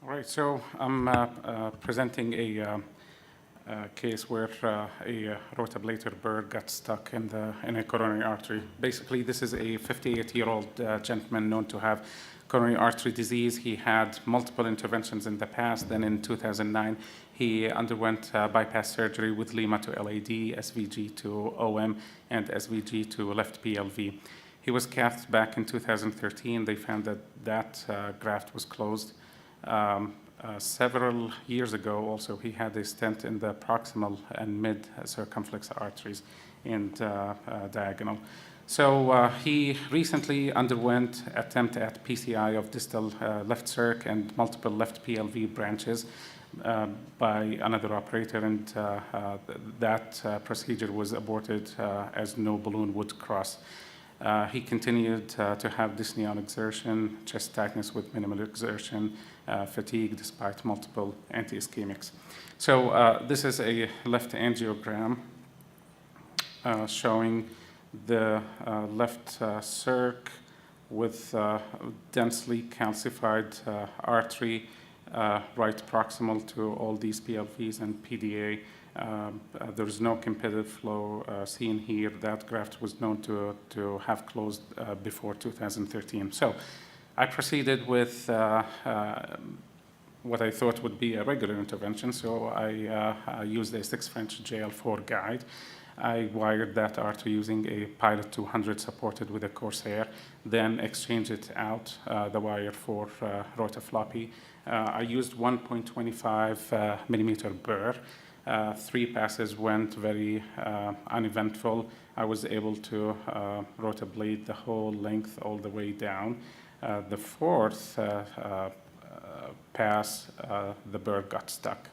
All right, so I'm presenting a case where a rotablator Burr got stuck in a coronary artery. Basically, this is a 58-year-old gentleman known to have coronary artery disease. He had multiple interventions in the past. Then in 2009, he underwent bypass surgery with Lima to LAD, SVG to OM, and SVG to left PLV. He was cathed back in 2013. They found that graft was closed. Several years ago, also, he had a stent in the proximal and mid circumflex arteries and diagonal. So he recently underwent attempt at PCI of distal left circ and multiple left PLV branches by another operator, and that procedure was aborted as no balloon would cross. He continued to have dyspnea on exertion, chest tightness with minimal exertion, fatigue despite multiple anti-ischemics. So this is a left angiogram showing the left circ with densely calcified artery, right proximal to all these PLVs and PDA. There is no competitive flow seen here. That graft was known to have closed before 2013. So I proceeded with what I thought would be a regular intervention. So I used a 6 French JL4 guide. I wired that artery using a Pilot 200 supported with a Corsair, then exchanged it out the wire for rotafloppy. I used 1.25 millimeter Burr. 3 passes went very uneventful. I was able to rotablate the whole length all the way down. The 4th pass, the Burr got stuck.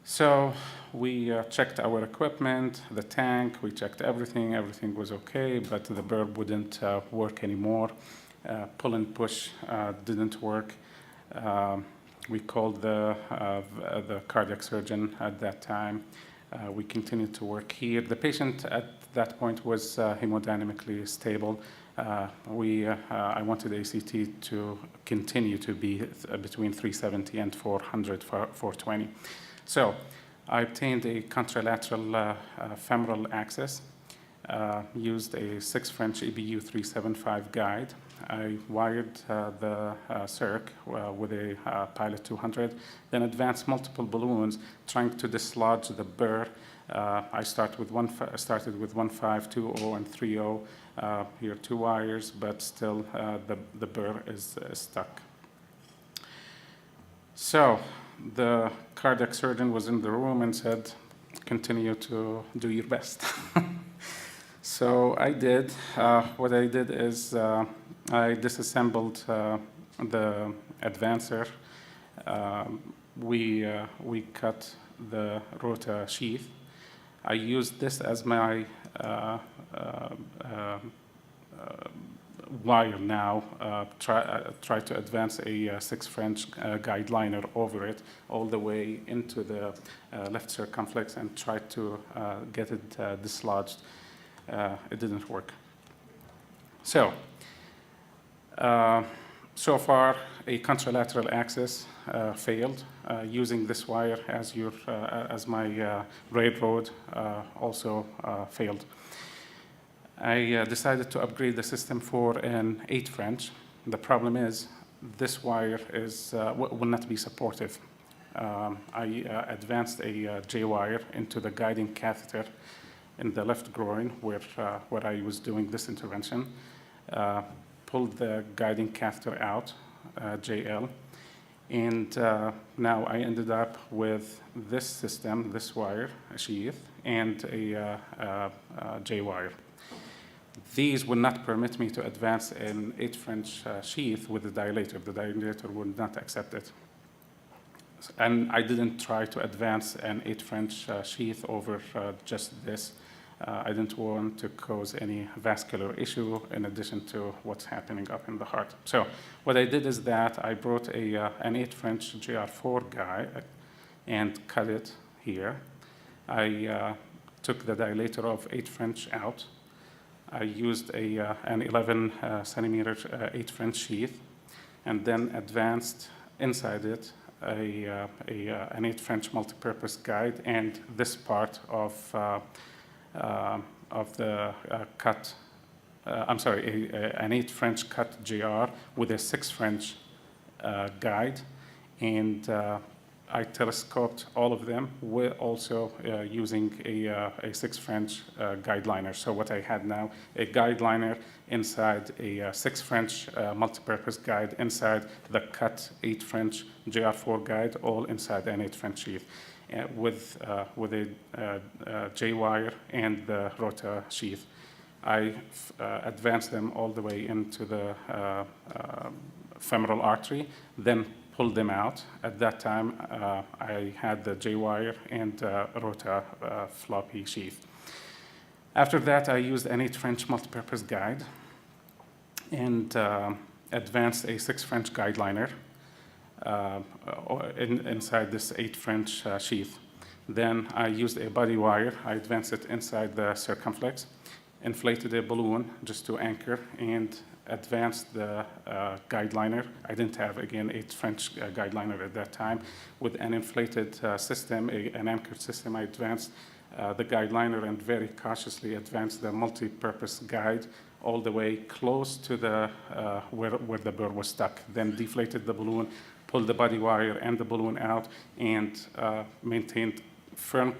So we checked our equipment, the tank, we checked everything. Everything was okay, but the Burr wouldn't work anymore. Pull and push didn't work. We called the cardiac surgeon at that time. We continued to work here. The patient at that point was hemodynamically stable. I wanted ACT to continue to be between 370 and 400, 420. So I obtained a contralateral femoral access, used a 6 French EBU 375 guide. I wired the circ with a Pilot 200, then advanced multiple balloons trying to dislodge the Burr. I started with 1.5, 2.0, and 3.0. Here 2 wires, but still the Burr is stuck. So the cardiac surgeon was in the room and said, continue to do your best. So I did. What I did is I disassembled the advancer. We cut the rota sheath. I used this as my wire now. Try to advance a 6 French guide liner over it all the way into the left circumflex and try to get it dislodged. It didn't work. So, so far, a contralateral access failed. Using this wire as my railroad also failed. I decided to upgrade the system for an 8 French. The problem is this wire will not be supportive. I advanced a J wire into the guiding catheter in the left groin where I was doing this intervention, pulled the guiding catheter out, JL, and now I ended up with this system, this wire, a sheath, and a J wire. These would not permit me to advance an 8 French sheath with the dilator. The dilator would not accept it. And I didn't try to advance an 8 French sheath over just this. I didn't want to cause any vascular issue in addition to what's happening up in the heart. So what I did is that I brought an 8 French GR4 guide and cut it here. I took the dilator of 8 French out. I used an 11 centimeter 8 French sheath and then advanced inside it an 8 French multi-purpose guide, and this part of the cut. An 8 French cut JR with a 6 French guide, and I telescoped all of them. We're also using a 6 French guide liner. So what I had now, a guide liner inside a 6 French multi-purpose guide, inside the cut 8 French JR4 guide, all inside an 8 French sheath, with a J-wire and the Rota sheath. I advanced them all the way into the femoral artery, then pulled them out. At that time, I had the J-wire and Rota floppy sheath. After that, I used an 8 French multi-purpose guide and advanced a 6 French guide liner inside this 8 French sheath. Then I used a body wire. I advanced it inside the circumflex, inflated a balloon just to anchor, and advanced the guide liner. I didn't have, again, 8 French guide liner at that time. With an inflated system, an anchored system, I advanced the guide liner and very cautiously advanced the multi-purpose guide all the way close to the where the burr was stuck. Then deflated the balloon, pulled the body wire and the balloon out, and maintained firm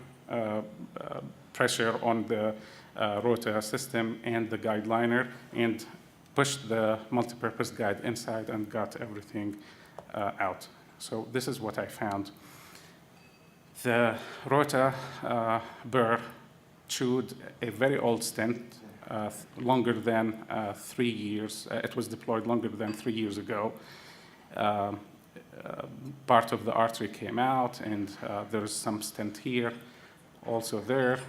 pressure on the Rota system and the guide liner, and pushed the multi-purpose guide inside and got everything out. So this is what I found. The Rota burr chewed a very old stent, longer than 3 years. It was deployed longer than 3 years ago. Part of the artery came out, and there's some stent here, also there.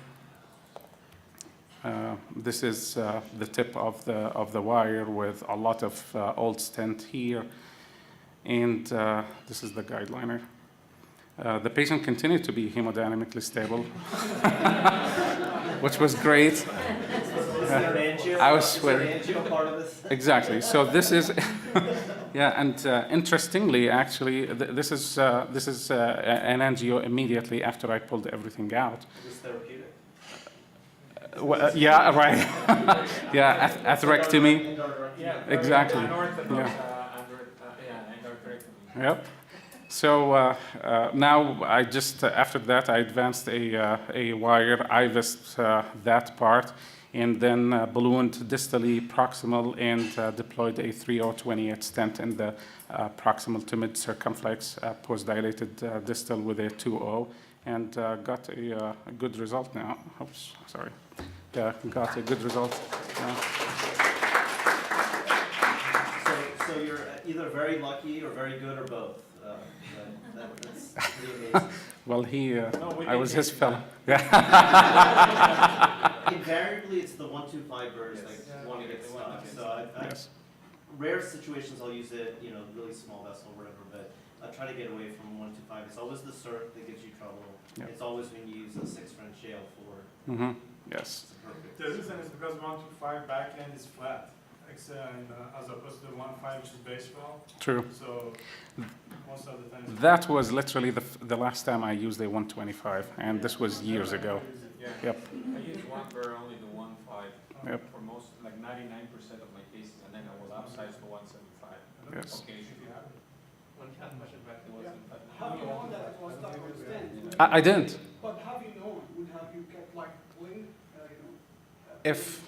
This is the tip of the wire with a lot of old stent here, and this is the guide liner. The patient continued to be hemodynamically stable, which was great. I was sweating. Exactly. So this is, yeah. And interestingly, actually, this is an angio immediately after I pulled everything out. Is this therapeutic? Yeah, right. Yeah, atherectomy. Yeah, exactly. Yep. So now I just, after that, I advanced a wire, IVISed that part, and then ballooned distally proximal and deployed a 3028 stent in the proximal to mid circumflex, post-dilated distal with a 2.0, and got a good result now. Oops, sorry. Yeah, got a good result. Yeah. So you're either very lucky or very good or both. That's pretty amazing. Well, I was his fellow. Invariably, it's the 1-2-5 burrs that want to get stuck. So rare situations I'll use it, really small vessel or whatever, but I try to get away from 1-2-5. It's always the CERT that gives you trouble. Yep. It's always when you use a 6 French JL4. Mm-hmm. Yes. The reason is because 1-2-5 backhand is flat, as opposed to 1-5, which is base well. True. So most of the time. That was literally the last time I used a 125, and this was years ago. Yeah. Yep. I use one burr, only the 1.5 Yep. for most, like 99% of my cases, and then I will upsize to 175. Yes. Okay, should you have it? One question back to How do you know that it was stuck on the stent? I didn't. But how do you know it? Would have you kept like pulling, If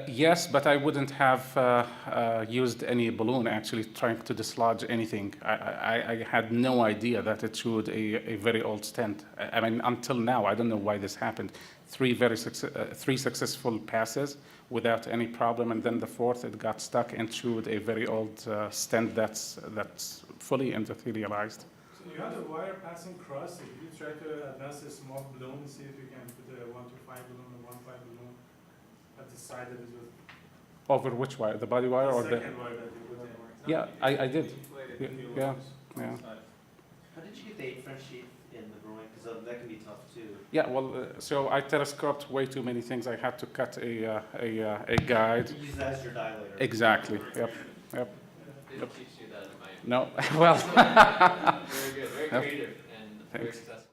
yes, but I wouldn't have used any balloon actually trying to dislodge anything. I had no idea that it chewed a very old stent. I mean, until now, I don't know why this happened. Three successful passes without any problem, and then the fourth, it got stuck and chewed a very old stent that's fully endothelialized. So you have the wire passing Krause. If you try to advance a small balloon, see if you can put a 1-2-5 balloon or 1-5 balloon at the side that is with Over which wire? The body wire or the? second wire that you put in. Yeah, I did. Yeah. How did you get the 8 French sheath in the groin? Because that can be tough too. Yeah, well, so I telescoped way too many things. I had to cut a guide. You use that as your dilator. Exactly. Yep. Didn't teach you that in my No, well, Very good, very Yep. creative and very Thanks. successful.